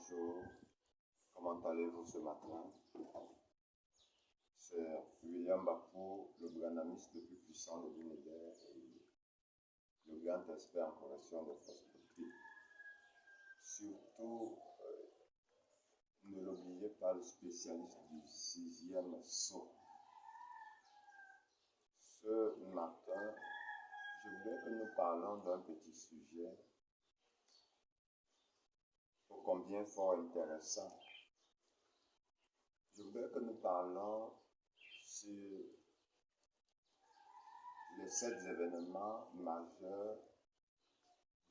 Bonjour, comment allez-vous ce matin? C'est William Bapou, le branamiste le plus puissant de l'univers et le grand expert en correction des fausses doctrines. Surtout, ne l'oubliez pas, le spécialiste du 6e sceau. Ce matin, je voudrais que nous parlions d'un petit sujet ô combien fort intéressant. Je voudrais que nous parlions sur les 7 événements majeurs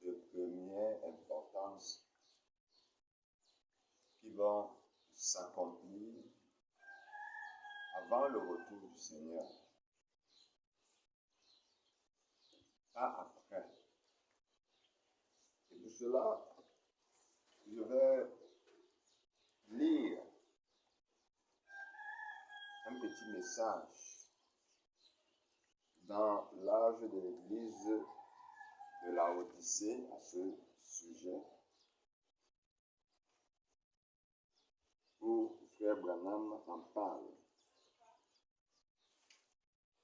de première importance qui vont s'accomplir avant le retour du Seigneur, pas après. Et pour cela, je vais lire un petit message dans l'âge de l'Église de Laodicée à ce sujet, où Frère Branham en parle.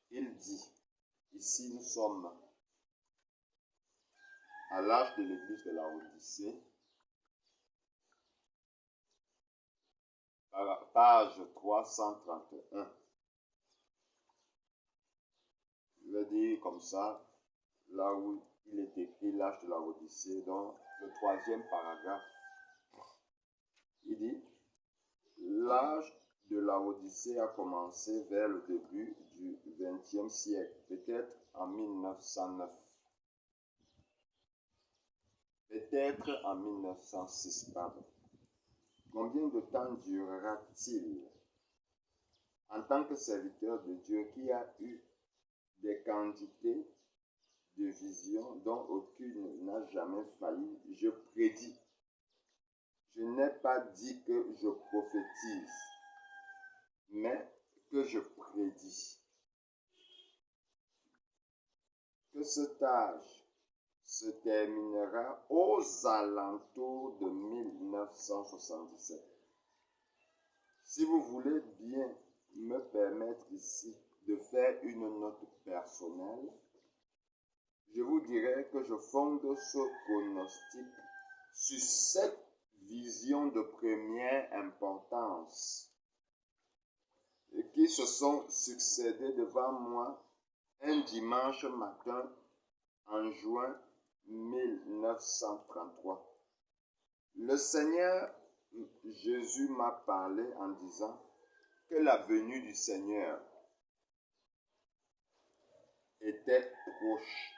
Il dit, ici nous sommes à l'âge de l'Église de Laodicée, page 331. Je vais dire comme ça, là où il est écrit l'âge de la Odyssée, dans le 3e paragraphe. Il dit, l'âge de la Odyssée a commencé vers le début du XXe siècle, peut-être en 1909, peut-être en 1906, pardon. Combien de temps durera-t-il? En tant que serviteur de Dieu qui a eu des quantités de visions dont aucune n'a jamais failli, je prédis. Je n'ai pas dit que je prophétise, mais que je prédis que cet âge se terminera aux alentours de 1977. Si vous voulez bien me permettre ici de faire une note personnelle, je vous dirais que je fonde ce pronostic sur 7 visions de première importance et qui se sont succédées devant moi un dimanche matin en juin 1933. Le Seigneur Jésus m'a parlé en disant que la venue du Seigneur était proche,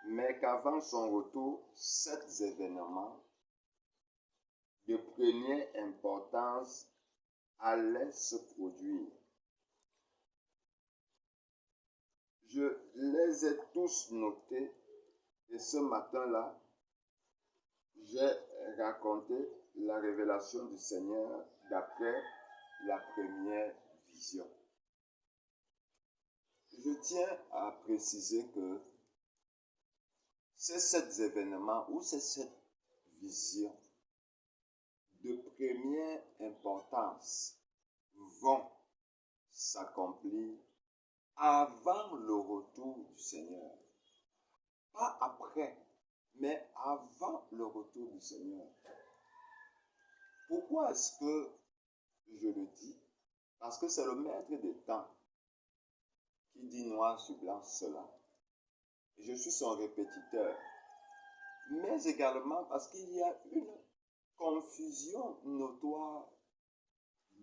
mais qu'avant son retour, 7 événements de première importance allaient se produire. Je les ai tous notés et ce matin-là, j'ai raconté la révélation du Seigneur d'après la première vision. Je tiens à préciser que ces 7 événements ou ces 7 visions de première importance vont s'accomplir avant le retour du Seigneur. Pas après, mais avant le retour du Seigneur. Pourquoi est-ce que je le dis? Parce que c'est le maître des temps qui dit noir sur blanc cela. Je suis son répétiteur. Mais également parce qu'il y a une confusion notoire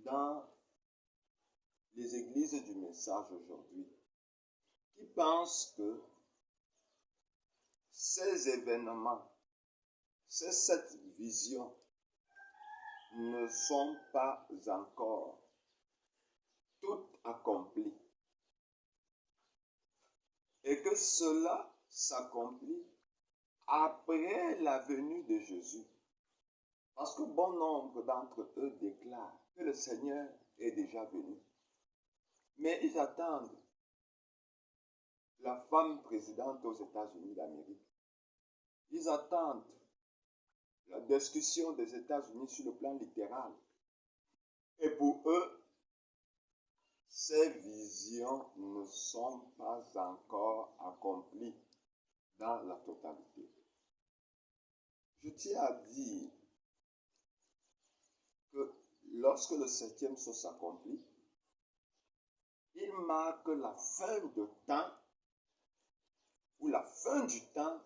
dans les églises du message aujourd'hui, qui pensent que ces événements, ces 7 visions ne sont pas encore toutes accomplies et que cela s'accomplit après la venue de Jésus. Parce que bon nombre d'entre eux déclarent que le Seigneur est déjà venu. Mais ils attendent la femme présidente aux États-Unis d'Amérique. Ils attendent la destruction des États-Unis sur le plan littéral. Et pour eux, ces visions ne sont pas encore accomplies dans la totalité. Je tiens à dire que lorsque le 7e sceau s'accomplit, il marque la fin de temps ou la fin du temps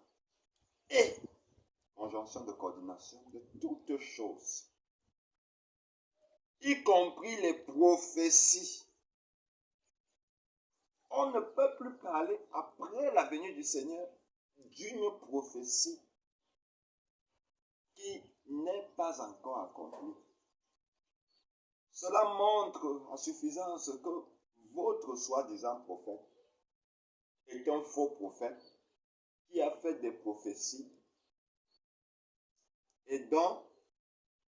et conjonction de coordination de toutes choses, y compris les prophéties. On ne peut plus parler après la venue du Seigneur d'une prophétie qui n'est pas encore accomplie. Cela montre à suffisance que votre soi-disant prophète est un faux prophète qui a fait des prophéties et dont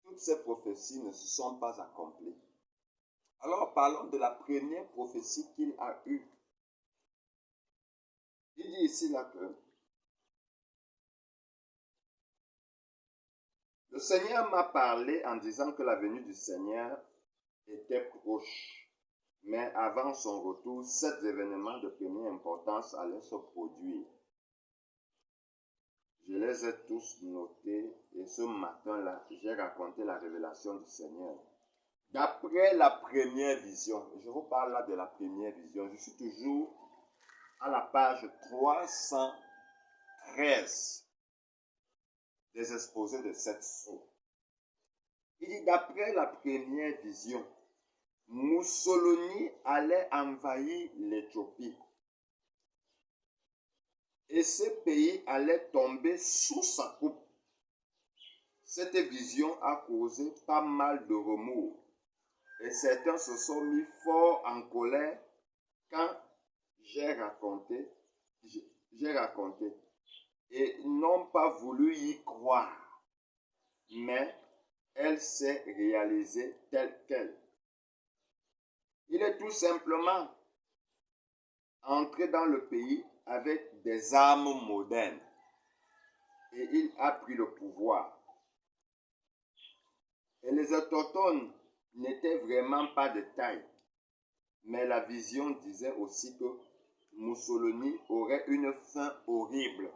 toutes ces prophéties ne se sont pas accomplies. Alors parlons de la première prophétie qu'il a eue. Il dit ici là que le Seigneur m'a parlé en disant que la venue du Seigneur était proche. Mais avant son retour, 7 événements de première importance allaient se produire. Je les ai tous notés et ce matin-là, j'ai raconté la révélation du Seigneur. D'après la première vision, je vous parle là de la première vision, je suis toujours à la page 313 des exposés de 7 sceaux. Il dit, d'après la première vision, Mussolini allait envahir l'Éthiopie. Et ce pays allait tomber sous sa coupe. Cette vision a causé pas mal de remords. Et certains se sont mis fort en colère quand j'ai raconté. Et n'ont pas voulu y croire. Mais elle s'est réalisée telle qu'elle. Il est tout simplement entré dans le pays avec des armes modernes et il a pris le pouvoir. Et les autochtones n'étaient vraiment pas de taille, mais la vision disait aussi que Mussolini aurait une fin horrible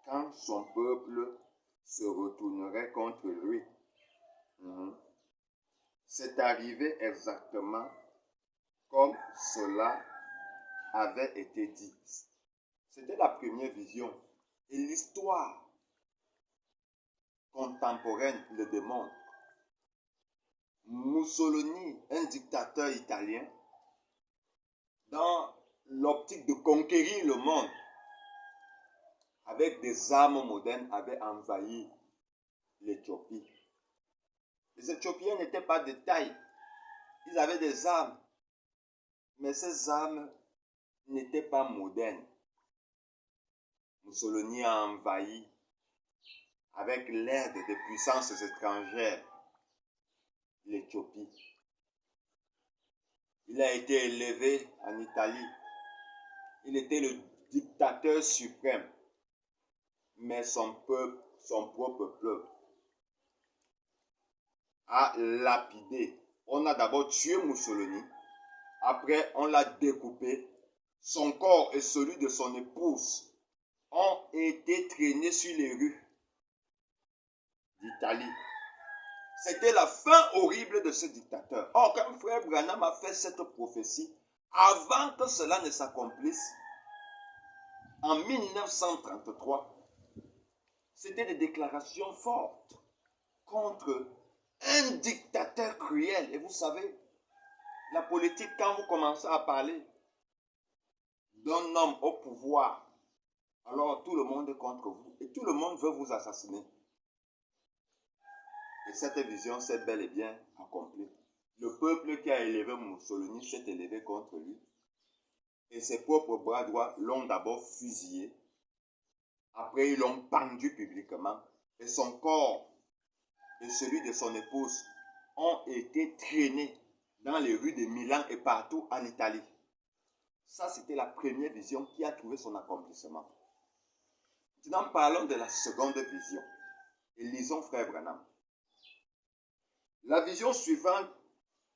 quand son peuple se retournerait contre lui. C'est arrivé exactement comme cela avait été dit. C'était la première vision. Et l'histoire contemporaine le démontre. Mussolini, un dictateur italien, dans l'optique de conquérir le monde, avec des armes modernes, avait envahi l'Éthiopie. Les Éthiopiens n'étaient pas de taille. Ils avaient des armes. Mais ces armes n'étaient pas modernes. Mussolini a envahi avec l'aide des puissances étrangères l'Éthiopie. Il a été élevé en Italie. Il était le dictateur suprême. Mais son peuple, son propre peuple, a lapidé. On a d'abord tué Mussolini. Après, on l'a découpé. Son corps et celui de son épouse ont été traînés sur les rues d'Italie. C'était la fin horrible de ce dictateur. Or, quand frère Branham a fait cette prophétie, avant que cela ne s'accomplisse, en 1933, c'était des déclarations fortes contre un dictateur cruel. Et vous savez, la politique, quand vous commencez à parler d'un homme au pouvoir, alors tout le monde est contre vous et tout le monde veut vous assassiner. Et cette vision s'est bel et bien accomplie. Le peuple qui a élevé Mussolini s'est élevé contre lui. Et ses propres bras droits l'ont d'abord fusillé. Après, ils l'ont pendu publiquement. Et son corps et celui de son épouse ont été traînés dans les rues de Milan et partout en Italie. Ça, c'était la première vision qui a trouvé son accomplissement. Maintenant, parlons de la seconde vision. Et lisons Frère Branham. La vision suivante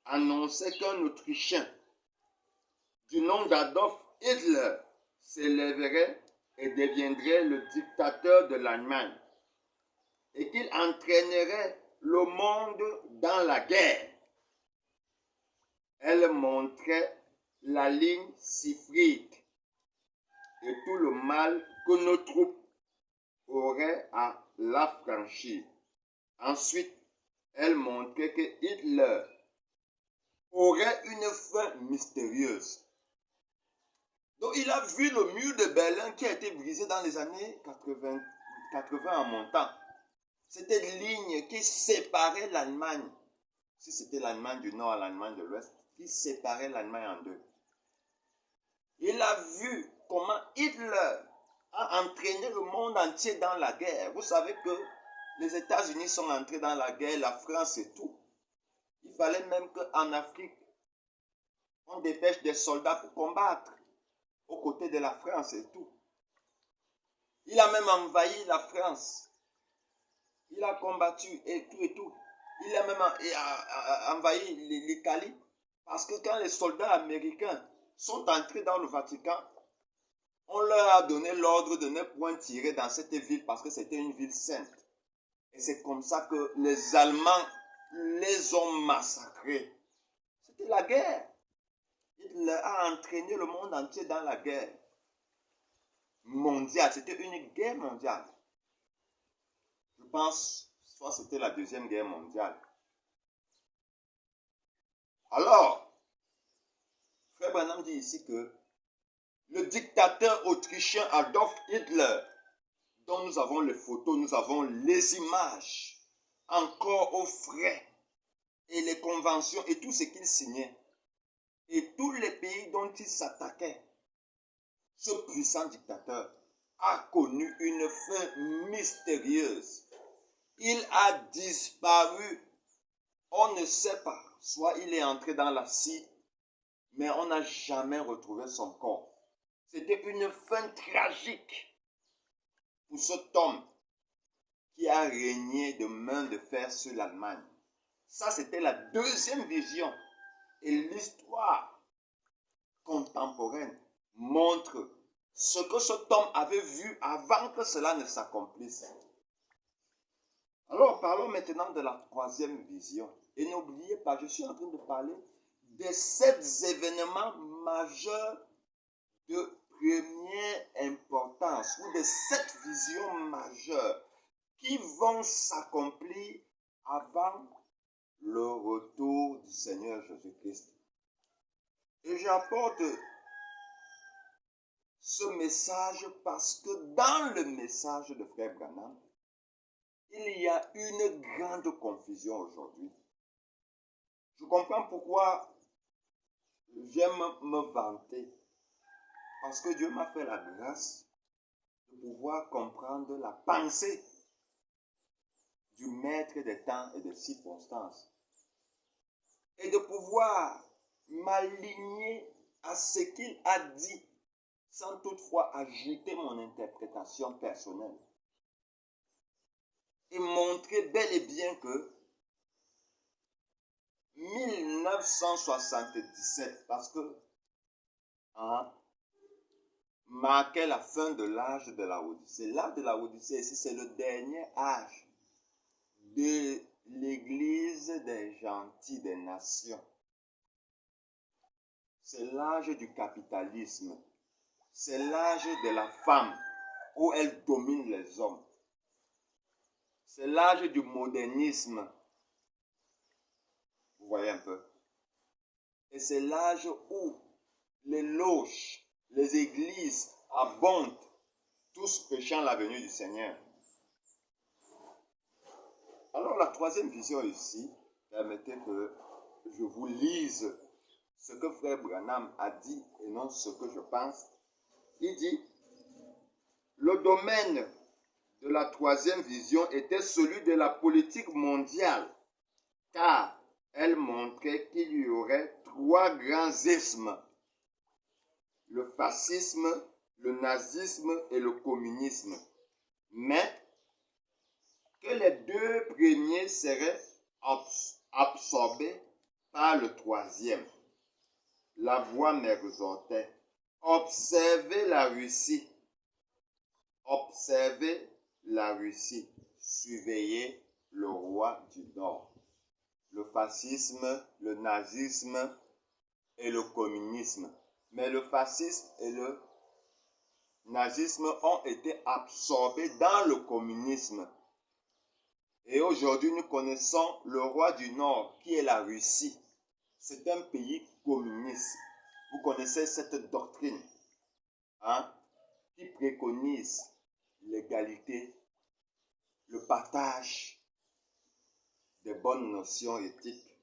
annonçait qu'un Autrichien du nom d'Adolf Hitler s'élèverait et deviendrait le dictateur de l'Allemagne et qu'il entraînerait le monde dans la guerre. Elle montrait la ligne Siegfried et tout le mal que nos troupes auraient à la franchir. Ensuite, elle montrait que Hitler aurait une fin mystérieuse. Donc, il a vu le mur de Berlin qui a été brisé dans les années 80 en montant. C'était une ligne qui séparait l'Allemagne, si c'était l'Allemagne du Nord à l'Allemagne de l'Ouest, qui séparait l'Allemagne en deux. Il a vu comment Hitler a entraîné le monde entier dans la guerre. Vous savez que les États-Unis sont entrés dans la guerre, la France et tout. Il fallait même qu'en Afrique, on dépêche des soldats pour combattre aux côtés de la France et tout. Il a même envahi la France. Il a combattu et tout et tout. Il a même envahi l'Italie. Parce que quand les soldats américains sont entrés dans le Vatican, on leur a donné l'ordre de ne point tirer dans cette ville parce que c'était une ville sainte. Et c'est comme ça que les Allemands les ont massacrés. C'était la guerre. Il a entraîné le monde entier dans la guerre mondiale. C'était une guerre mondiale. Je pense, soit c'était la Deuxième Guerre mondiale. Alors, Frère Branham dit ici que le dictateur autrichien Adolf Hitler, dont nous avons les photos, nous avons les images, encore au frais, et les conventions et tout ce qu'il signait, et tous les pays dont il s'attaquait, ce puissant dictateur a connu une fin mystérieuse. Il a disparu, on ne sait pas, soit il est entré dans la cire, mais on n'a jamais retrouvé son corps. C'était une fin tragique pour cet homme qui a régné de main de fer sur l'Allemagne. Ça, c'était la deuxième vision. Et l'histoire contemporaine montre ce que cet homme avait vu avant que cela ne s'accomplisse. Alors, parlons maintenant de la troisième vision. Et n'oubliez pas, je suis en train de parler des 7 événements majeurs de première importance ou des 7 visions majeures qui vont s'accomplir avant le retour du Seigneur Jésus-Christ. Et j'apporte ce message parce que dans le message de Frère Branham, il y a une grande confusion aujourd'hui. Je comprends pourquoi j'aime me vanter. Parce que Dieu m'a fait la grâce de pouvoir comprendre la pensée du maître des temps et des circonstances. Et de pouvoir m'aligner à ce qu'il a dit, sans toutefois ajouter mon interprétation personnelle. Et montrer bel et bien que 1977, parce que marquait la fin de l'âge de la Odyssée. L'âge de la Odyssée, ici, c'est le dernier âge de l'Église des gentils des nations. C'est l'âge du capitalisme. C'est l'âge de la femme où elle domine les hommes. C'est l'âge du modernisme. Vous voyez un peu. Et c'est l'âge où les loges, les églises abondent, tous prêchant la venue du Seigneur. Alors la troisième vision ici, permettez que je vous lise ce que Frère Branham a dit et non ce que je pense. Il dit, le domaine de la troisième vision était celui de la politique mondiale, car elle montrait qu'il y aurait 3 grands ismes, le fascisme, le nazisme et le communisme, mais que les deux premiers seraient absorbés par le troisième. La voix m'exhortait. Observez la Russie. Observez la Russie. Surveillez le roi du Nord. Le fascisme, le nazisme et le communisme. Mais le fascisme et le nazisme ont été absorbés dans le communisme. Et aujourd'hui, nous connaissons le roi du Nord, qui est la Russie. C'est un pays communiste. Vous connaissez cette doctrine, hein, qui préconise l'égalité, le partage des bonnes notions éthiques.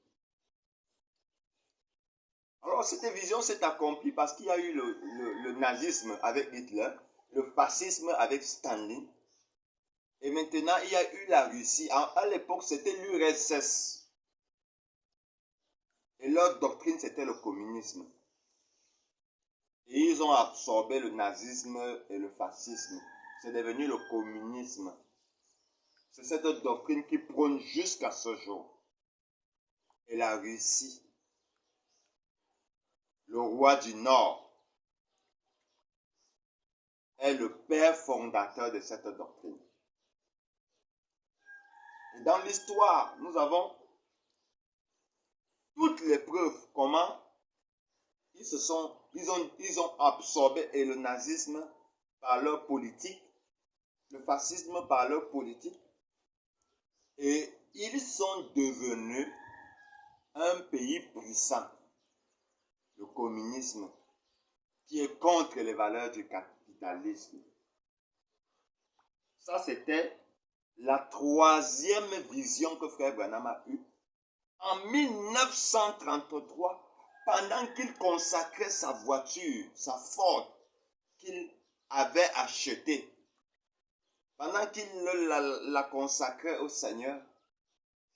Alors, cette vision s'est accomplie parce qu'il y a eu le nazisme avec Hitler, le fascisme avec Staline, et maintenant, il y a eu la Russie. À l'époque, c'était l'URSS. Et leur doctrine, c'était le communisme. Et ils ont absorbé le nazisme et le fascisme. C'est devenu le communisme. C'est cette doctrine qui prône jusqu'à ce jour. Et la Russie, le roi du Nord, est le père fondateur de cette doctrine. Et dans l'histoire, nous avons toutes les preuves comment ils ont absorbé et le nazisme par leur politique, le fascisme par leur politique, et ils sont devenus un pays puissant, le communisme, qui est contre les valeurs du capitalisme. Ça, c'était la troisième vision que Frère Branham a eue en 1933, pendant qu'il consacrait sa voiture, sa Ford, qu'il avait achetée. Pendant qu'il la consacrait au Seigneur,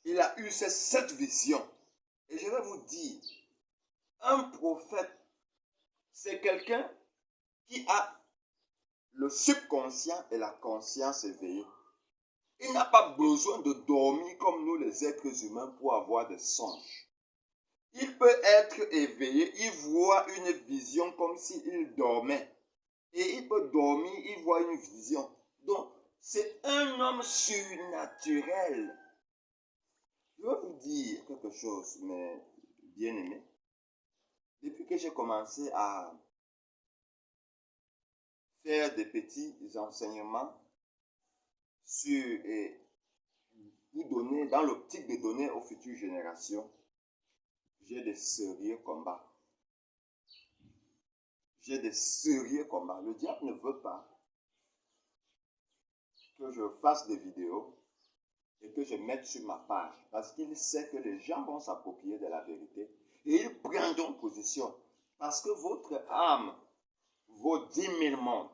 il a eu cette vision. Et je vais vous dire, un prophète, c'est quelqu'un qui a le subconscient et la conscience éveillée. Il n'a pas besoin de dormir comme nous les êtres humains pour avoir des songes. Il peut être éveillé, il voit une vision comme s'il dormait. Et il peut dormir, il voit une vision. Donc, c'est un homme surnaturel. Je vais vous dire quelque chose, mes bien-aimés. Depuis que j'ai commencé à faire des petits enseignements pour donner, dans l'optique de donner aux futures générations, j'ai des sérieux combats. J'ai des sérieux combats. Le diable ne veut pas que je fasse des vidéos et que je mette sur ma page, parce qu'il sait que les gens vont s'approprier de la vérité et ils prendront position, parce que votre âme vaut 10 000 mondes.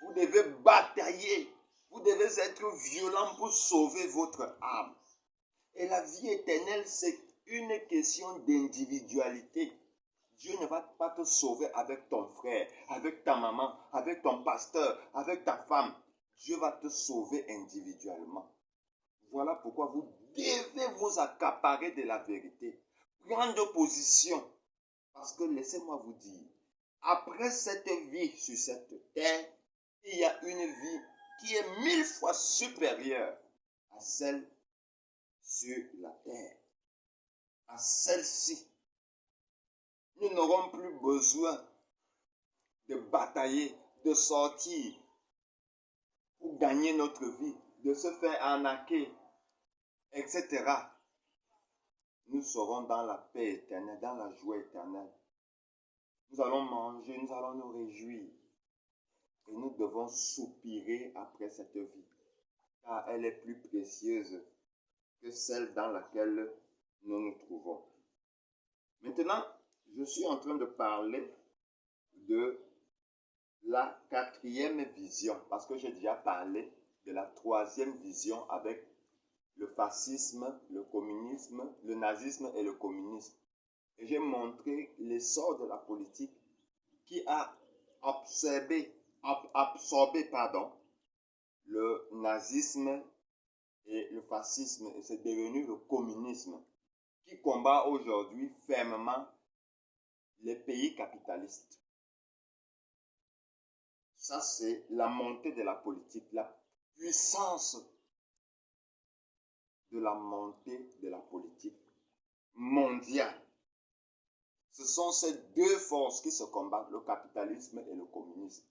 Vous devez batailler, vous devez être violent pour sauver votre âme. Et la vie éternelle, c'est une question d'individualité. Dieu ne va pas te sauver avec ton frère, avec ta maman, avec ton pasteur, avec ta femme. Dieu va te sauver individuellement. Voilà pourquoi vous devez vous accaparer de la vérité. Prendre position. Parce que laissez-moi vous dire, après cette vie sur cette terre, il y a une vie qui est 1000 fois supérieure à celle sur la terre. À celle-ci. Nous n'aurons plus besoin de batailler, de sortir pour gagner notre vie, de se faire arnaquer, etc. Nous serons dans la paix éternelle, dans la joie éternelle. Nous allons manger, nous allons nous réjouir. Et nous devons soupirer après cette vie, car elle est plus précieuse que celle dans laquelle nous nous trouvons. Maintenant, je suis en train de parler de la quatrième vision, parce que j'ai déjà parlé de la troisième vision avec le fascisme, le communisme, le nazisme et le communisme. Et j'ai montré l'essor de la politique qui a absorbé le nazisme et le fascisme, et c'est devenu le communisme qui combat aujourd'hui fermement les pays capitalistes. Ça, c'est la montée de la politique, la puissance de la montée de la politique mondiale. Ce sont ces deux forces qui se combattent, le capitalisme et le communisme.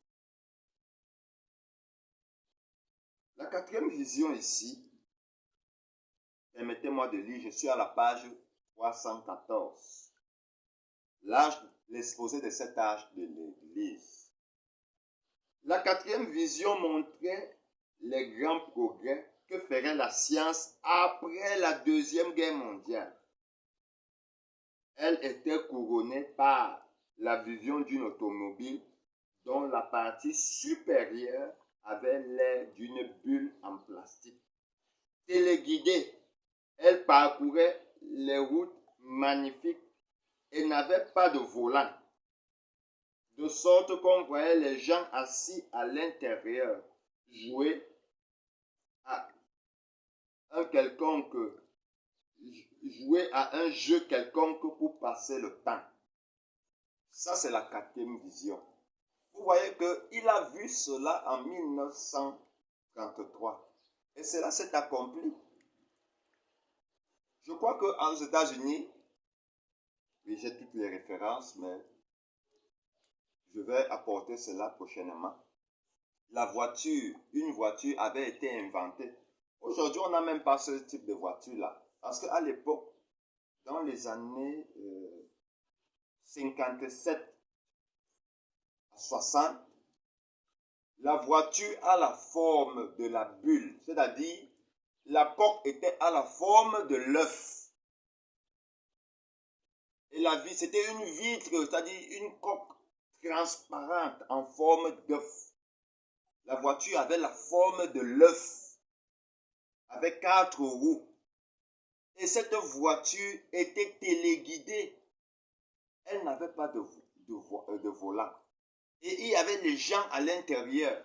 La quatrième vision ici, permettez-moi de lire, je suis à la page 314. L'exposé de cet âge de l'Église. La quatrième vision montrait les grands progrès que ferait la science après la Deuxième Guerre mondiale. Elle était couronnée par la vision d'une automobile dont la partie supérieure avait l'air d'une bulle en plastique. Téléguidée, elle parcourait les routes magnifiques et n'avait pas de volant, de sorte qu'on voyait les gens assis à l'intérieur jouer à un jeu quelconque pour passer le temps. Ça, c'est la quatrième vision. Vous voyez qu'il a vu cela en 1933. Et cela s'est accompli. Je crois qu'aux États-Unis, oui, j'ai toutes les références, mais je vais apporter cela prochainement. Une voiture avait été inventée. Aujourd'hui, on n'a même pas ce type de voiture-là. Parce qu'à l'époque, dans les années 57 à 60, la voiture a la forme de la bulle, c'est-à-dire la coque était à la forme de l'œuf. Et c'était une vitre, c'est-à-dire une coque transparente en forme d'œuf. La voiture avait la forme de l'œuf, avec 4 roues. Et cette voiture était téléguidée. Elle n'avait pas de volant. Et il y avait les gens à l'intérieur.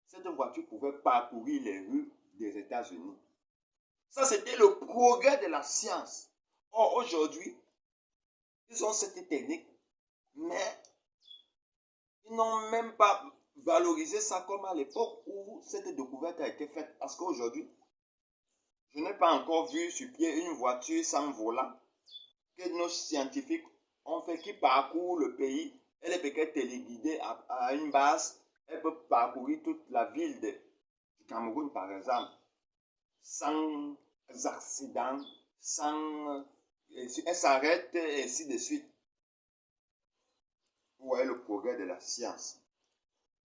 Cette voiture pouvait parcourir les rues des États-Unis. Ça, c'était le progrès de la science. Or, aujourd'hui, ils ont cette technique, mais ils n'ont même pas valorisé ça comme à l'époque où cette découverte a été faite. Parce qu'aujourd'hui, je n'ai pas encore vu sur pied une voiture sans volant que nos scientifiques ont fait, qui parcourt le pays. Elle est peut-être téléguidée à une base. Elle peut parcourir toute la ville du Cameroun, par exemple, sans accident, elle s'arrête et ainsi de suite. Vous voyez le progrès de la science.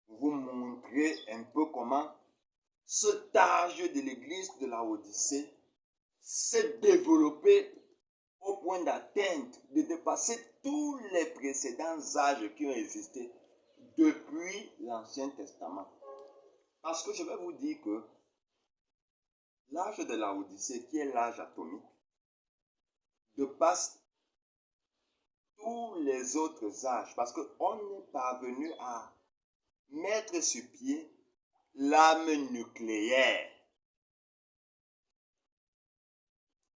Vous montrez un peu comment cet âge de l'église de la Odyssée s'est développé au point d'atteindre, de dépasser tous les précédents âges qui ont existé depuis l'Ancien Testament. Parce que je vais vous dire que l'âge de la Odyssée, qui est l'âge atomique, dépasse tous les autres âges. Parce qu'on est parvenu à mettre sur pied l'arme nucléaire.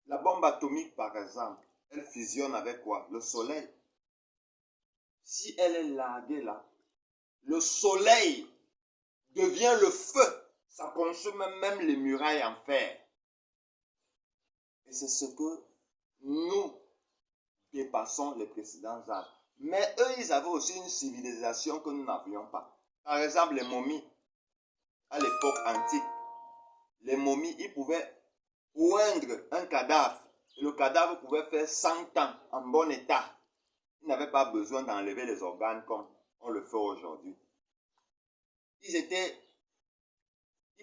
La bombe atomique, par exemple, elle fusionne avec quoi? Le soleil. Si elle est larguée là, le soleil devient le feu. Ça consomme même les murailles en fer. Et c'est ce que nous dépassons les précédents âges. Mais eux, ils avaient aussi une civilisation que nous n'avions pas. Par exemple, les momies, à l'époque antique, les momies, ils pouvaient oindre un cadavre. Et le cadavre pouvait faire 100 ans en bon état. Ils n'avaient pas besoin d'enlever les organes comme on le fait aujourd'hui. Ils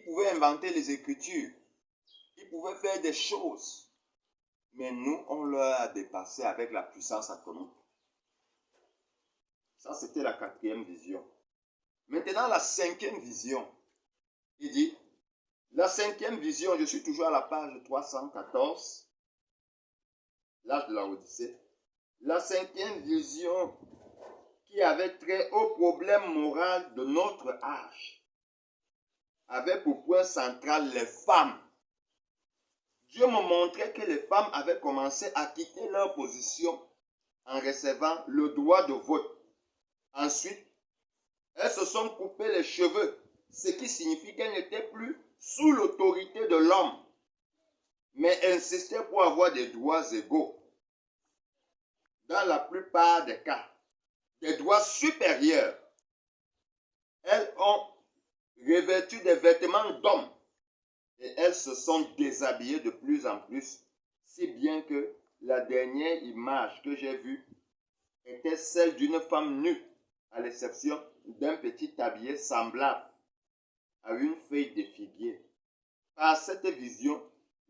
pouvaient inventer les écritures. Ils pouvaient faire des choses. Mais nous, on leur a dépassé avec la puissance atomique. Ça, c'était la quatrième vision. Maintenant, la cinquième vision. Il dit, la cinquième vision, je suis toujours à la page 314, l'âge de la Odyssée. La cinquième vision qui avait trait au problème moral de notre âge. avait pour point central les femmes. Dieu me montrait que les femmes avaient commencé à quitter leur position en recevant le droit de vote. Ensuite, elles se sont coupées les cheveux, ce qui signifie qu'elles n'étaient plus sous l'autorité de l'homme, mais insistaient pour avoir des droits égaux. Dans la plupart des cas, des droits supérieurs. Elles ont revêtu des vêtements d'hommes et elles se sont déshabillées de plus en plus, si bien que la dernière image que j'ai vue était celle d'une femme nue, à l'exception d'un petit tablier semblable à une feuille de figuier. Par cette vision,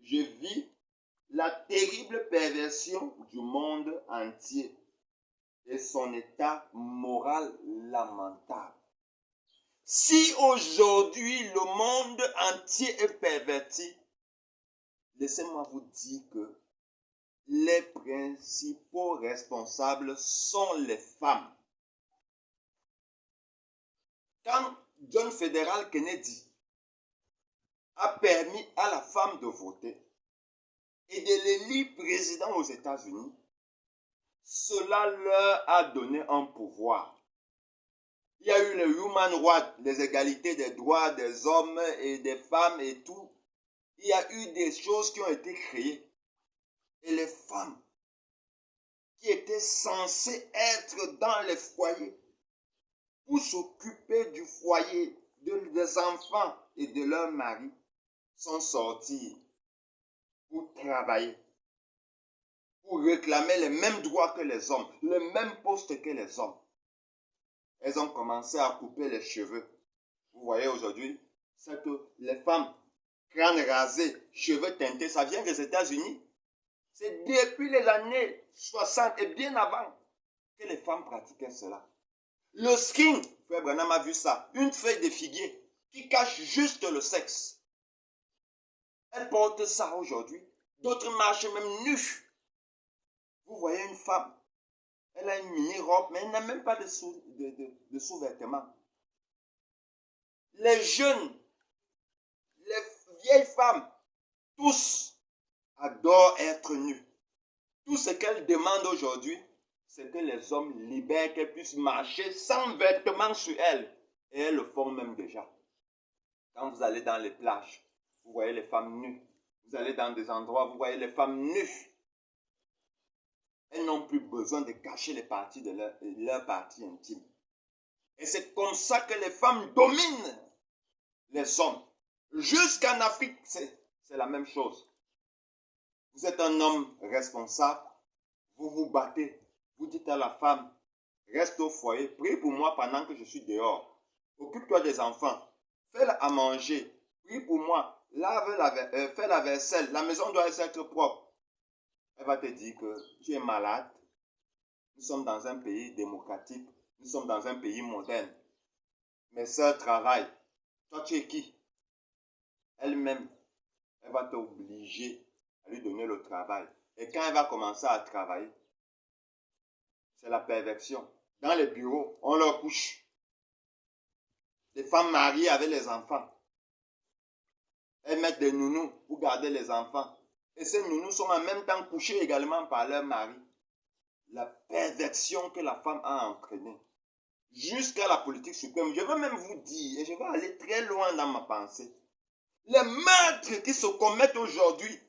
je vis la terrible perversion du monde entier et son état moral lamentable. Si aujourd'hui le monde entier est perverti, laissez-moi vous dire que les principaux responsables sont les femmes. Quand John Fitzgerald Kennedy a permis à la femme de voter et de l'élire président aux États-Unis, cela leur a donné un pouvoir. Il y a eu les human rights, les égalités des droits des hommes et des femmes et tout. Il y a eu des choses qui ont été créées. Et les femmes qui étaient censées être dans les foyers pour s'occuper du foyer, des enfants et de leurs maris, sont sorties pour travailler, pour réclamer les mêmes droits que les hommes, le même poste que les hommes. Elles ont commencé à couper les cheveux. Vous voyez aujourd'hui, c'est que les femmes, crâne rasé, cheveux teintés, ça vient des États-Unis. C'est depuis les années 60 et bien avant que les femmes pratiquaient cela. Le skin, Frère Branham a vu ça, une feuille de figuier qui cache juste le sexe. Elles portent ça aujourd'hui. D'autres marchent même nus. Vous voyez une femme, elle a une mini-robe, mais elle n'a même pas de sous-vêtements. Les jeunes, les vieilles femmes, tous adorent être nus. Tout ce qu'elles demandent aujourd'hui, c'est que les hommes libèrent, qu'elles puissent marcher sans vêtements sur elles. Et elles le font même déjà. Quand vous allez dans les plages, vous voyez les femmes nues. Vous allez dans des endroits, vous voyez les femmes nues. Elles n'ont plus besoin de cacher les parties de leur partie intime. Et c'est comme ça que les femmes dominent les hommes. Jusqu'en Afrique, c'est la même chose. Vous êtes un homme responsable, vous vous battez, vous dites à la femme, reste au foyer, prie pour moi pendant que je suis dehors. Occupe-toi des enfants, fais-la à manger, prie pour moi, fais la vaisselle, la maison doit être propre. Elle va te dire que tu es malade. Nous sommes dans un pays démocratique. Nous sommes dans un pays moderne. Mes sœurs travaillent. Toi, tu es qui? Elle-même, elle va t'obliger à lui donner le travail. Et quand elle va commencer à travailler, c'est la perversion. Dans les bureaux, on leur couche. Les femmes mariées avec les enfants. Elles mettent des nounous pour garder les enfants. Et ces nounous sont en même temps couchés également par leur mari. La perversion que la femme a entraînée. Jusqu'à la politique suprême. Je veux même vous dire, et je vais aller très loin dans ma pensée. Les meurtres qui se commettent aujourd'hui,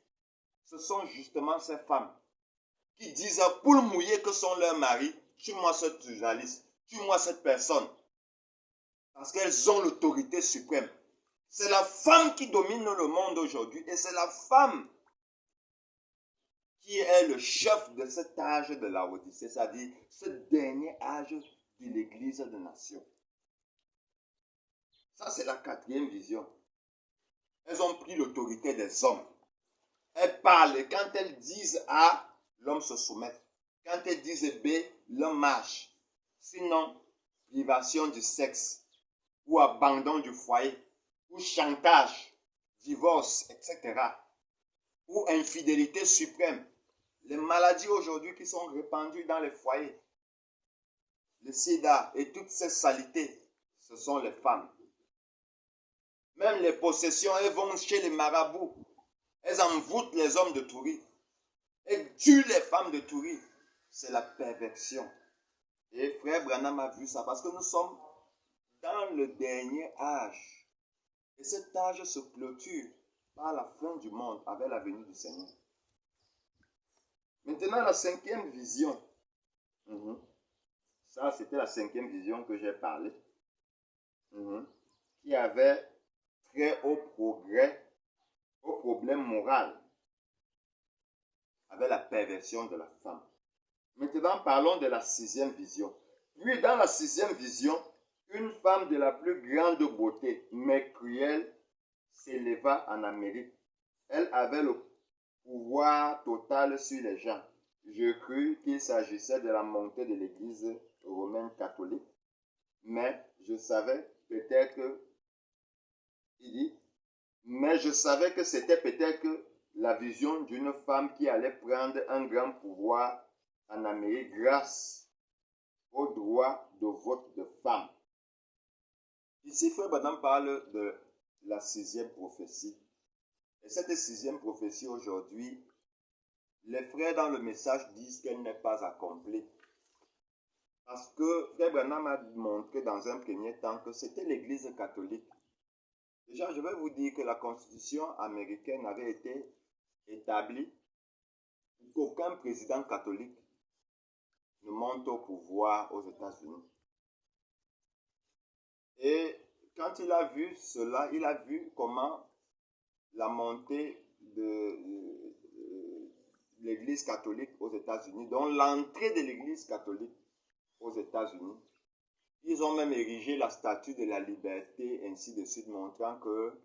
ce sont justement ces femmes qui disent à poule mouillée que sont leurs maris, tue-moi cette journaliste, tue-moi cette personne. Parce qu'elles ont l'autorité suprême. C'est la femme qui domine le monde aujourd'hui et c'est la femme qui est le chef de cet âge de la Odyssée, c'est-à-dire ce dernier âge de l'Église des nations. Ça, c'est la quatrième vision. Elles ont pris l'autorité des hommes. Elles parlent et quand elles disent A, l'homme se soumet. Quand elles disent B, l'homme marche. Sinon, privation du sexe, ou abandon du foyer, ou chantage, divorce, etc. Ou infidélité suprême. Les maladies aujourd'hui qui sont répandues dans les foyers, le sida et toutes ces saletés, ce sont les femmes. Même les possessions, elles vont chez les marabouts. Elles envoûtent les hommes de Touris. Elles tuent les femmes de Touris. C'est la perversion. Et frère Branham a vu ça parce que nous sommes dans le dernier âge. Et cet âge se clôture par la fin du monde avec la venue du Seigneur. Maintenant, la cinquième vision. Ça, c'était la cinquième vision que j'ai parlé. Qui avait trait au problème moral, avec la perversion de la femme. Maintenant, parlons de la sixième vision. Puis, dans la sixième vision, une femme de la plus grande beauté, mais cruelle, s'éleva en Amérique. Elle avait le pouvoir total sur les gens. Je crus qu'il s'agissait de la montée de l'Église romaine catholique, mais je savais peut-être, il dit, mais je savais que c'était peut-être la vision d'une femme qui allait prendre un grand pouvoir en Amérique grâce au droit de vote de femmes. Ici, Frère Branham parle de la sixième prophétie. Et cette sixième prophétie aujourd'hui, les frères dans le message disent qu'elle n'est pas accomplie. Parce que Frère Branham a montré dans un premier temps que c'était l'Église catholique. Déjà, je vais vous dire que la Constitution américaine avait été établie pour qu'aucun président catholique ne monte au pouvoir aux États-Unis. Et quand il a vu cela, il a vu comment la montée de l'Église catholique aux États-Unis, donc l'entrée de l'Église catholique aux États-Unis, ils ont même érigé la statue de la liberté, ainsi de suite, montrant que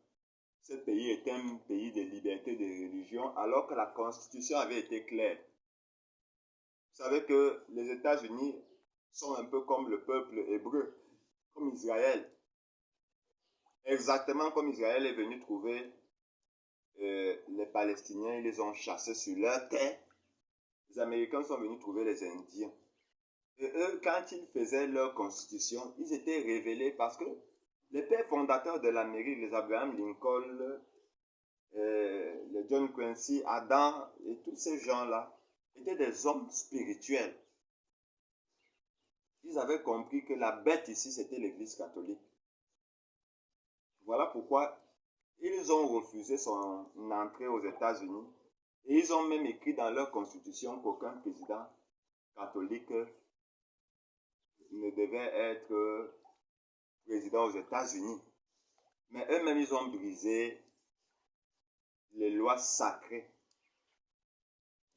ce pays était un pays de liberté de religion, alors que la Constitution avait été claire. Vous savez que les États-Unis sont un peu comme le peuple hébreu, comme Israël. Exactement comme Israël est venu trouver les Palestiniens, ils les ont chassés sur leur terre. Les Américains sont venus trouver les Indiens. Et eux, quand ils faisaient leur constitution, ils étaient révélés parce que les pères fondateurs de l'Amérique, les Abraham Lincoln, les John Quincy, Adam et tous ces gens-là, étaient des hommes spirituels. Ils avaient compris que la bête ici, c'était l'Église catholique. Voilà pourquoi ils ont refusé son entrée aux États-Unis et ils ont même écrit dans leur constitution qu'aucun président catholique ne devait être président aux États-Unis. Mais eux-mêmes, ils ont brisé les lois sacrées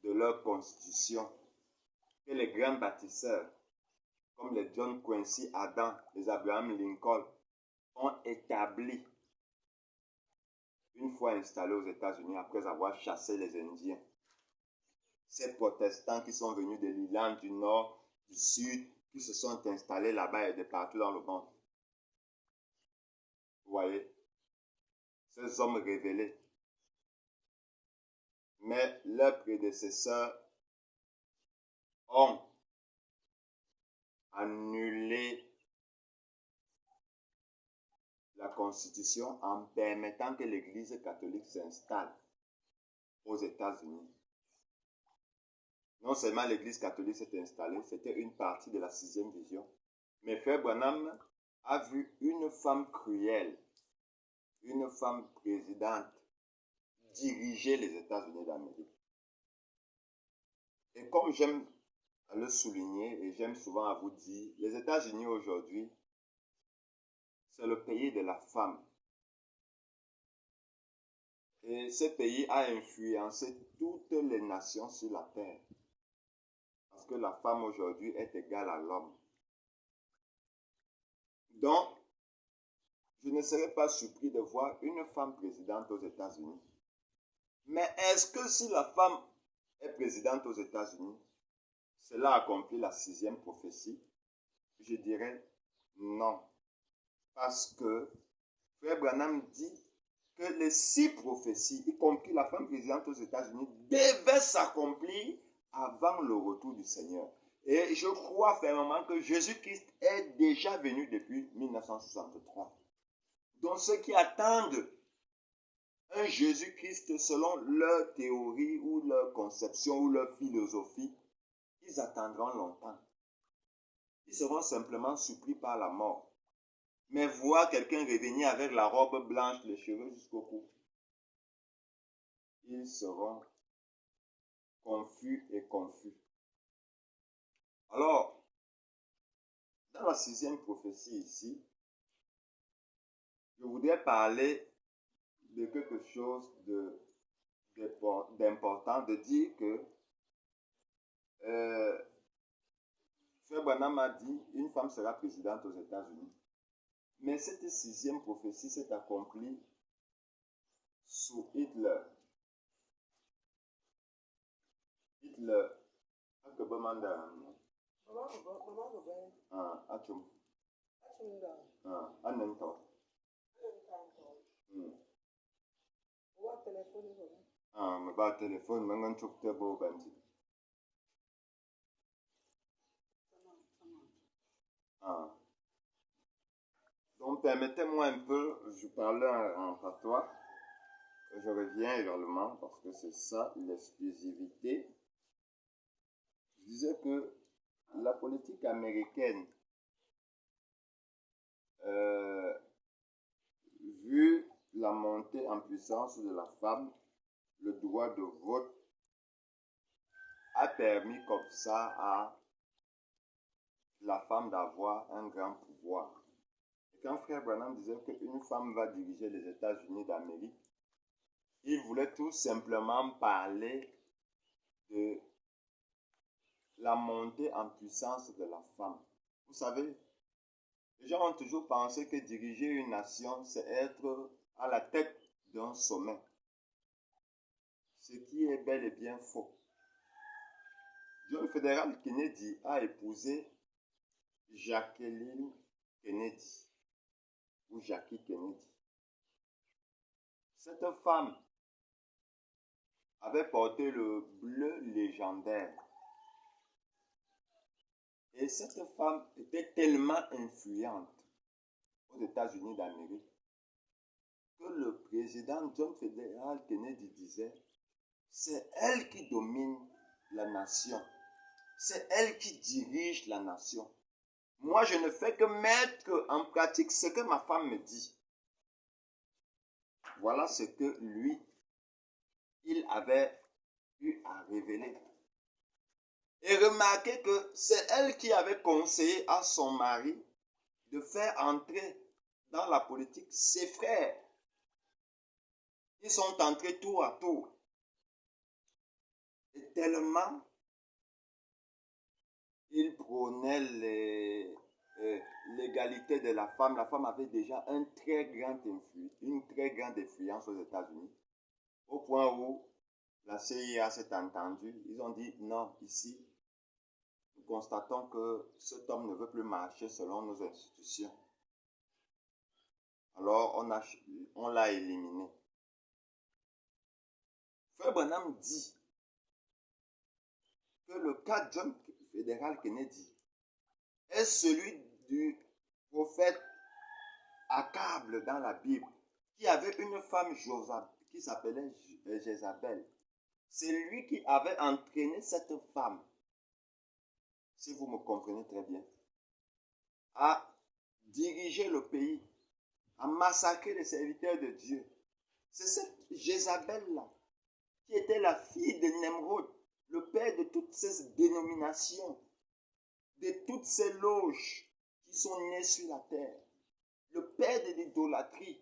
de leur constitution que les grands bâtisseurs, comme les John Quincy Adams, les Abraham Lincoln, ont établi une fois installés aux États-Unis après avoir chassé les Indiens. Ces protestants qui sont venus de l'Irlande du Nord, du Sud, qui se sont installés là-bas et de partout dans le monde. Vous voyez, ces hommes révélés. Mais leurs prédécesseurs ont annulé la Constitution en permettant que l'Église catholique s'installe aux États-Unis. Non seulement l'Église catholique s'est installée, c'était une partie de la sixième vision, mais Frère Branham a vu une femme cruelle, une femme présidente, diriger les États-Unis d'Amérique. Et comme j'aime à le souligner, et j'aime souvent à vous dire, les États-Unis aujourd'hui, c'est le pays de la femme. Et ce pays a influencé toutes les nations sur la terre. Parce que la femme aujourd'hui est égale à l'homme. Donc, je ne serais pas surpris de voir une femme présidente aux États-Unis. Mais est-ce que si la femme est présidente aux États-Unis, cela accomplit la sixième prophétie? Je dirais non. Parce que Frère Branham dit que les 6 prophéties, y compris la femme présidente aux États-Unis, devaient s'accomplir avant le retour du Seigneur. Et je crois fermement que Jésus-Christ est déjà venu depuis 1963. Donc ceux qui attendent un Jésus-Christ selon leur théorie ou leur conception ou leur philosophie, ils attendront longtemps. Ils seront simplement surpris par la mort. Mais voir quelqu'un revenir avec la robe blanche, les cheveux jusqu'au cou, ils seront confus et confus. Alors, dans la 6e prophétie ici, je voudrais parler de quelque chose d'important, de dire que Frère Branham a dit une femme sera présidente aux États-Unis. Mais cette 6e prophétie s'est accomplie sous Hitler. Hitler, donc permettez-moi un peu, je parlais en patois, je reviens également parce que c'est ça l'exclusivité. Je disais que la politique américaine, vu la montée en puissance de la femme, le droit de vote a permis comme ça à la femme d'avoir un grand pouvoir. Et quand Frère Branham disait qu'une femme va diriger les États-Unis d'Amérique, il voulait tout simplement parler de la montée en puissance de la femme. Vous savez, les gens ont toujours pensé que diriger une nation, c'est être à la tête d'un sommet. Ce qui est bel et bien faux. John Fitzgerald Kennedy a épousé Jacqueline Kennedy, ou Jackie Kennedy. Cette femme avait porté le bleu légendaire. Et cette femme était tellement influente aux États-Unis d'Amérique que le président John Fitzgerald Kennedy disait, c'est elle qui domine la nation. C'est elle qui dirige la nation. Moi, je ne fais que mettre en pratique ce que ma femme me dit. Voilà ce que lui, il avait eu à révéler. Et remarquez que c'est elle qui avait conseillé à son mari de faire entrer dans la politique ses frères. Ils sont entrés tour à tour. Et tellement ils prônaient l'égalité de la femme avait déjà une très grande influence aux États-Unis. Au point où la CIA s'est entendue, ils ont dit non, ici, nous constatons que cet homme ne veut plus marcher selon nos institutions. Alors, on l'a éliminé. Frère Branham dit que le cas John Fitzgerald Kennedy est celui du prophète Akab dans la Bible, qui avait une femme qui s'appelait Jézabel. C'est lui qui avait entraîné cette femme, si vous me comprenez très bien, à diriger le pays, à massacrer les serviteurs de Dieu. C'est cette Jézabel-là, qui était la fille de Nemrod, le père de toutes ces dénominations, de toutes ces loges qui sont nées sur la terre, le père de l'idolâtrie.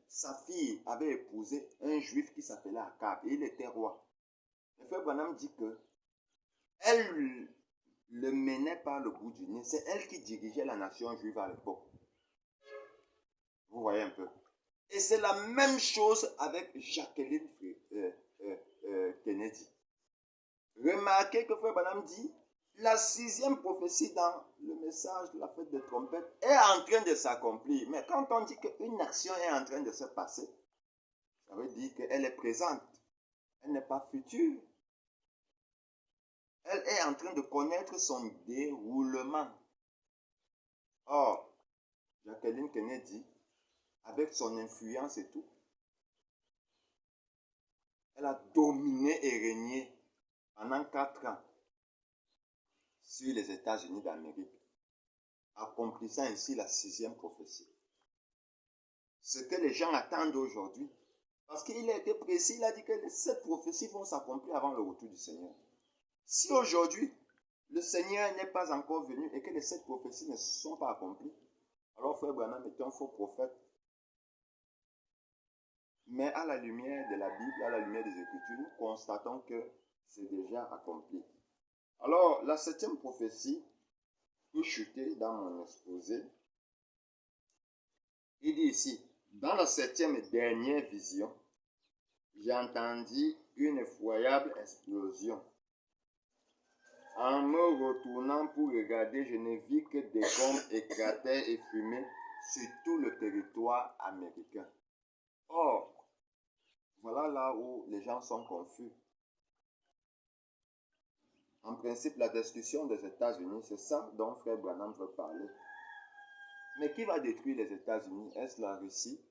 Sa fille avait épousé un juif qui s'appelait Akab et il était roi. Le frère Branham dit que elle le menait par le bout du nez. C'est elle qui dirigeait la nation juive à l'époque. Vous voyez un peu. Et c'est la même chose avec Jacqueline Kennedy. Remarquez que frère Branham dit, la 6e prophétie dans le message de la fête des trompettes est en train de s'accomplir. Mais quand on dit qu'une action est en train de se passer, ça veut dire qu'elle est présente. Elle n'est pas future. Elle est en train de connaître son déroulement. Or, Jacqueline Kennedy avec son influence et tout. Elle a dominé et régné pendant 4 ans sur les États-Unis d'Amérique, accomplissant ainsi la 6e prophétie. Ce que les gens attendent aujourd'hui, parce qu'il a été précis, il a dit que 7 prophéties vont s'accomplir avant le retour du Seigneur. Si aujourd'hui, le Seigneur n'est pas encore venu et que les 7 prophéties ne sont pas accomplies, alors frère Branham est un faux prophète. Mais à la lumière de la Bible, à la lumière des Écritures, nous constatons que c'est déjà accompli. Alors, la 7e prophétie peut chuter dans mon exposé. Il dit ici, dans la 7e et dernière vision, j'ai entendu une effroyable explosion. En me retournant pour regarder, je ne vis que des bombes éclatées et fumées sur tout le territoire américain. Or, voilà là où les gens sont confus. En principe, la destruction des États-Unis, c'est ça dont frère Branham veut parler. Mais qui va détruire les États-Unis? Est-ce la Russie?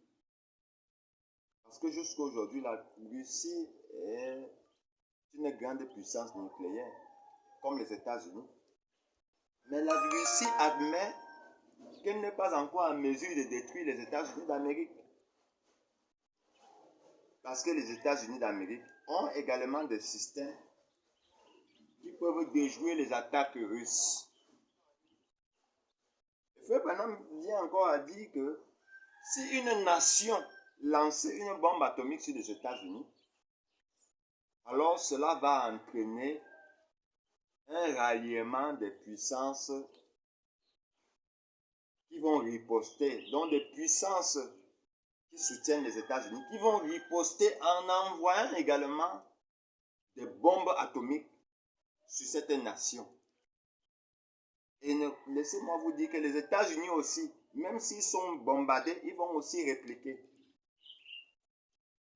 Parce que jusqu'à aujourd'hui, la Russie est une grande puissance nucléaire, comme les États-Unis. Mais la Russie admet qu'elle n'est pas encore en mesure de détruire les États-Unis d'Amérique. Parce que les États-Unis d'Amérique ont également des systèmes qui peuvent déjouer les attaques russes. Frère Branham vient encore à dire que si une nation lançait une bombe atomique sur les États-Unis, alors cela va entraîner un ralliement des puissances qui vont riposter, donc des puissances qui soutiennent les États-Unis, qui vont riposter en envoyant également des bombes atomiques sur cette nation. Et laissez-moi vous dire que les États-Unis aussi, même s'ils sont bombardés, ils vont aussi répliquer.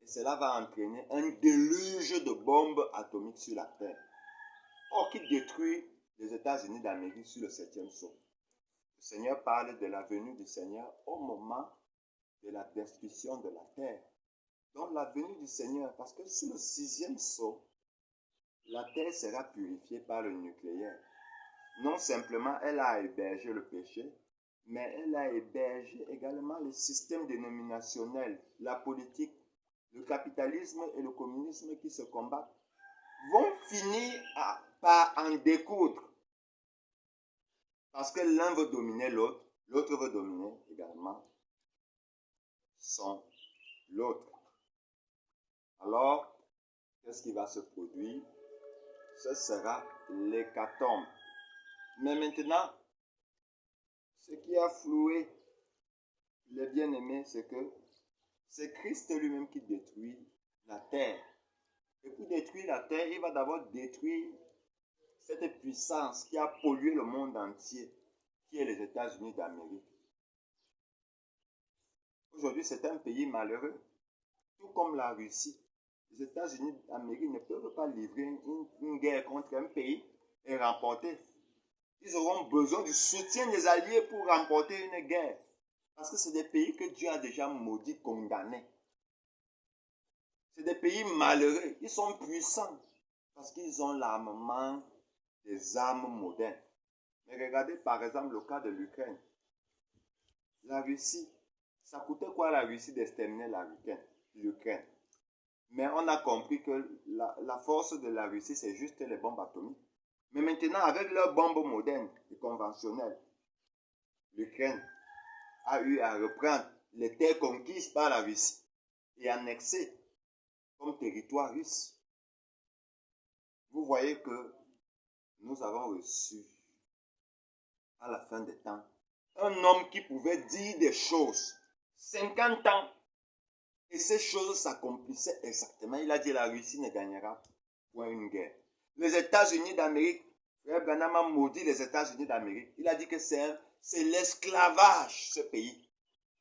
Et cela va entraîner un déluge de bombes atomiques sur la Terre. Or, qui détruit les États-Unis d'Amérique sur le 7e sceau. Le Seigneur parle de la venue du Seigneur au moment de la destruction de la Terre. Donc, la venue du Seigneur, parce que sur le 6e sceau, la Terre sera purifiée par le nucléaire. Non simplement, elle a hébergé le péché, mais elle a hébergé également le système dénominationnel, la politique, le capitalisme et le communisme qui se combattent, vont finir par en découdre. Parce que l'un veut dominer l'autre, l'autre veut dominer également l'autre. Alors, qu'est-ce qui va se produire? Ce sera l'hécatombe. Mais maintenant, ce qui a floué les bien-aimés, c'est que c'est Christ lui-même qui détruit la terre. Et pour détruire la terre, il va d'abord détruire cette puissance qui a pollué le monde entier, qui est les États-Unis d'Amérique. Aujourd'hui, c'est un pays malheureux, tout comme la Russie. Les États-Unis d'Amérique ne peuvent pas livrer une guerre contre un pays et remporter. Ils auront besoin du soutien des alliés pour remporter une guerre. Parce que c'est des pays que Dieu a déjà maudits, condamnés. C'est des pays malheureux. Ils sont puissants parce qu'ils ont l'armement des armes modernes. Mais regardez par exemple le cas de l'Ukraine. La Russie, ça coûtait quoi à la Russie d'exterminer l'Ukraine? Mais on a compris que la force de la Russie, c'est juste les bombes atomiques. Mais maintenant, avec leurs bombes modernes et conventionnelles, l'Ukraine a eu à reprendre les terres conquises par la Russie et annexées comme territoire russe. Vous voyez que nous avons reçu, à la fin des temps, un homme qui pouvait dire des choses 50 ans et ces choses s'accomplissaient exactement. Il a dit la Russie ne gagnera point une guerre. Les États-Unis d'Amérique, frère Branham a maudit les États-Unis d'Amérique. Il a dit que c'est l'esclavage, ce pays.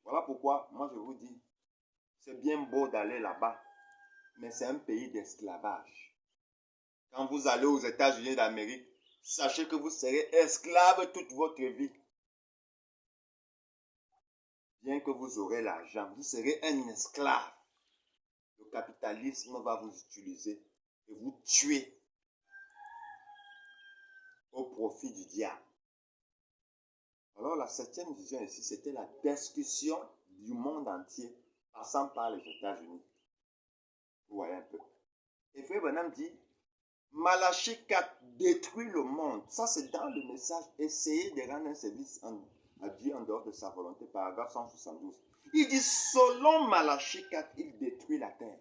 Voilà pourquoi, moi je vous dis, c'est bien beau d'aller là-bas, mais c'est un pays d'esclavage. Quand vous allez aux États-Unis d'Amérique, sachez que vous serez esclave toute votre vie. bien que vous aurez l'argent, vous serez un esclave. Le capitalisme va vous utiliser et vous tuer au profit du diable. Alors la 7e vision ici, c'était la destruction du monde entier, passant par les États-Unis. Vous voyez un peu. Et Frère Branham dit, Malachie 4 détruit le monde. Ça, c'est dans le message. Essayez de rendre un service à Dieu en dehors de sa volonté, paragraphe 172. Il dit, selon Malachie 4, il détruit la terre.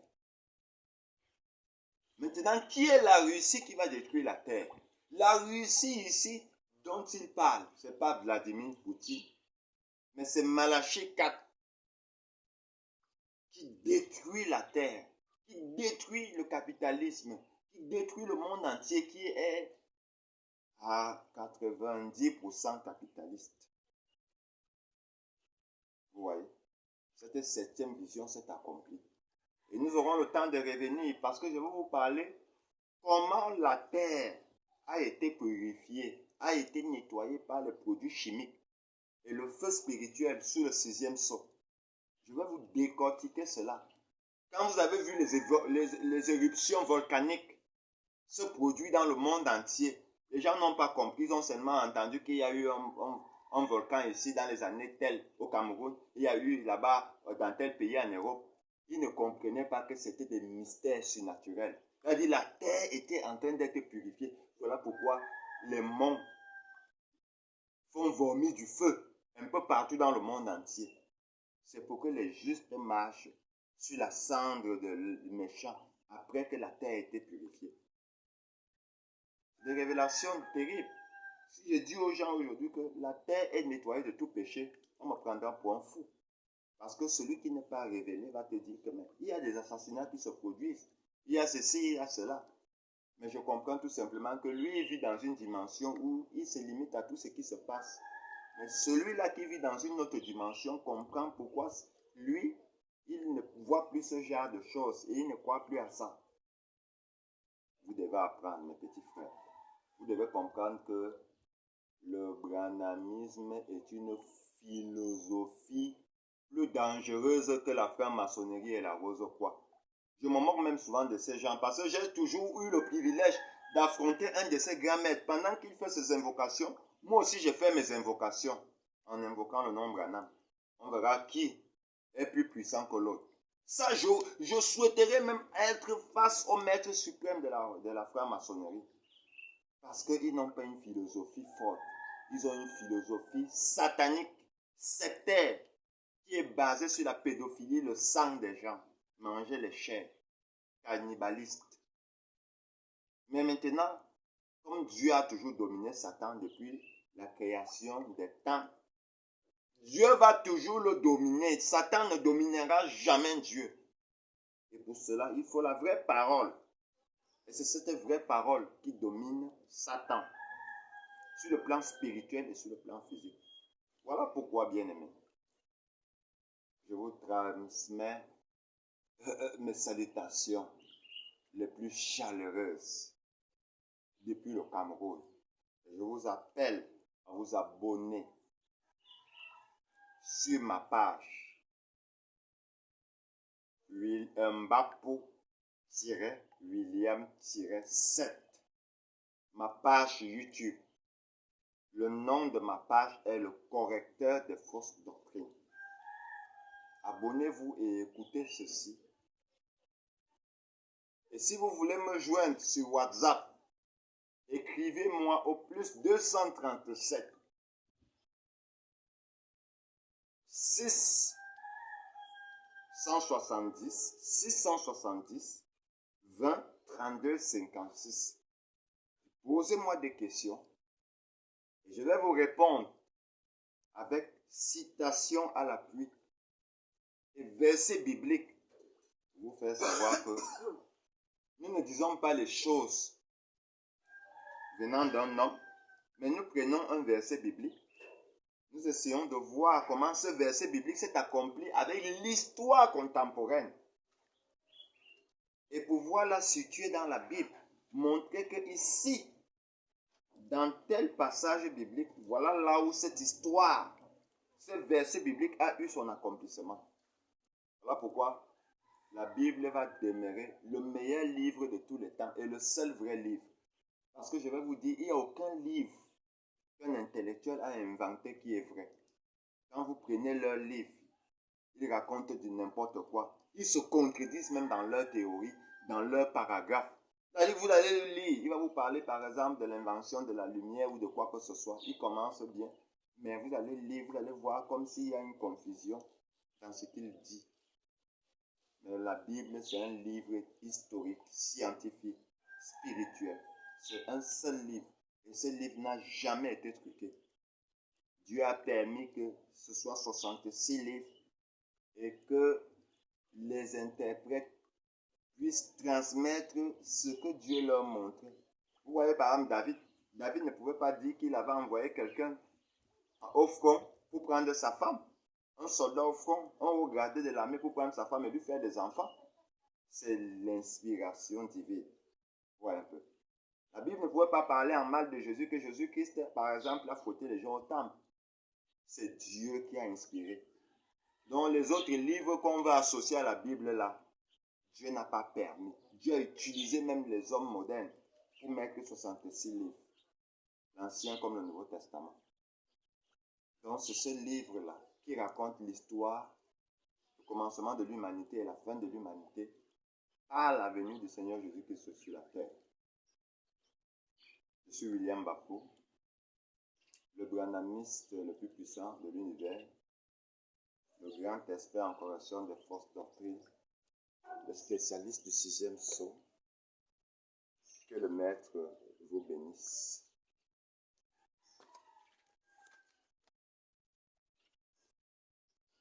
Maintenant, qui est la Russie qui va détruire la terre? La Russie ici, dont il parle, ce n'est pas Vladimir Poutine, mais c'est Malachie 4 qui détruit la terre, qui détruit le capitalisme, qui détruit le monde entier, qui est à 90% capitaliste. Vous voyez, cette 7e vision s'est accomplie. Et nous aurons le temps de revenir parce que je vais vous parler comment la terre a été purifiée, a été nettoyée par les produits chimiques et le feu spirituel sur le 6e sceau. Je vais vous décortiquer cela. Quand vous avez vu les éruptions volcaniques se produire dans le monde entier, les gens n'ont pas compris, ils ont seulement entendu qu'il y a eu un volcan ici dans les années telles au Cameroun, il y a eu là-bas dans tel pays en Europe. Ils ne comprenaient pas que c'était des mystères surnaturels. C'est-à-dire la terre était en train d'être purifiée. Voilà pourquoi les monts font vomir du feu un peu partout dans le monde entier. C'est pour que les justes marchent sur la cendre des méchants après que la terre ait été purifiée. Des révélations terribles. Si je dis aux gens aujourd'hui que la terre est nettoyée de tout péché, on me prendra pour un fou. Parce que celui qui n'est pas révélé va te dire que mais, il y a des assassinats qui se produisent. Il y a ceci, il y a cela. Mais je comprends tout simplement que lui, il vit dans une dimension où il se limite à tout ce qui se passe. Mais celui-là qui vit dans une autre dimension comprend pourquoi lui, il ne voit plus ce genre de choses et il ne croit plus à ça. Vous devez apprendre, mes petits frères. Vous devez comprendre que le branhamisme est une philosophie plus dangereuse que la franc-maçonnerie et la rose-croix. Je me moque même souvent de ces gens parce que j'ai toujours eu le privilège d'affronter un de ces grands maîtres. Pendant qu'il fait ses invocations, moi aussi j'ai fait mes invocations en invoquant le nom Branham. On verra qui est plus puissant que l'autre. Ça, je souhaiterais même être face au maître suprême de la franc-maçonnerie. Parce qu'ils n'ont pas une philosophie forte. Ils ont une philosophie satanique, sectaire, qui est basée sur la pédophilie, le sang des gens, manger les chairs, cannibaliste. Mais maintenant, comme Dieu a toujours dominé Satan depuis la création des temps, Dieu va toujours le dominer. Satan ne dominera jamais Dieu. Et pour cela, il faut la vraie parole. Et c'est cette vraie parole qui domine Satan, sur le plan spirituel et sur le plan physique. Voilà pourquoi, bien-aimés, je vous transmets mes salutations les plus chaleureuses depuis le Cameroun. Je vous appelle à vous abonner sur ma page Mbapo-William-7, ma page YouTube. Le nom de ma page est le correcteur des fausses doctrines. Abonnez-vous et écoutez ceci. Et si vous voulez me joindre sur WhatsApp, écrivez-moi au plus 237 670 20 32 56. Posez-moi des questions et je vais vous répondre avec citation à l'appui et versets bibliques pour vous faire savoir que nous ne disons pas les choses venant d'un homme, mais nous prenons un verset biblique. Nous essayons de voir comment ce verset biblique s'est accompli avec l'histoire contemporaine. Et pouvoir la situer dans la Bible, montrer que ici, dans tel passage biblique, voilà là où cette histoire Ce verset biblique a eu son accomplissement. Voilà pourquoi la Bible va demeurer le meilleur livre de tous les temps et le seul vrai livre. Parce que je vais vous dire, il n'y a aucun livre qu'un intellectuel a inventé qui est vrai. Quand vous prenez leur livre, ils racontent du n'importe quoi. Ils se contredisent même dans leur théorie, dans leur paragraphe. Vous allez le lire, il va vous parler par exemple de l'invention de la lumière ou de quoi que ce soit. Il commence bien, mais vous allez lire, vous allez voir comme s'il y a une confusion dans ce qu'il dit. Mais la Bible, c'est un livre historique, scientifique, spirituel. C'est un seul livre. Et ce livre n'a jamais été truqué. Dieu a permis que ce soit 66 livres et que les interprètes puissent transmettre ce que Dieu leur montrait. Vous voyez par exemple David. David ne pouvait pas dire qu'il avait envoyé quelqu'un au front pour prendre sa femme. Un soldat au front, un haut gradé de l'armée pour prendre sa femme et lui faire des enfants. C'est l'inspiration divine. Voilà un peu. La Bible ne pouvait pas parler en mal de Jésus, que Jésus-Christ, par exemple, a fauté les gens au temple. C'est Dieu qui a inspiré. Donc les autres livres qu'on va associer à la Bible là, Dieu n'a pas permis. Dieu a utilisé même les hommes modernes pour mettre 66 livres. L'Ancien comme le Nouveau Testament. Donc c'est ce livre-là qui raconte l'histoire, le commencement de l'humanité et la fin de l'humanité par la venue du Seigneur Jésus-Christ sur la terre. Je suis William Bafou, le branhamiste le plus puissant de l'univers, le grand expert en correction des fausses doctrines, le spécialiste du 6e sceau. Que le Maître vous bénisse.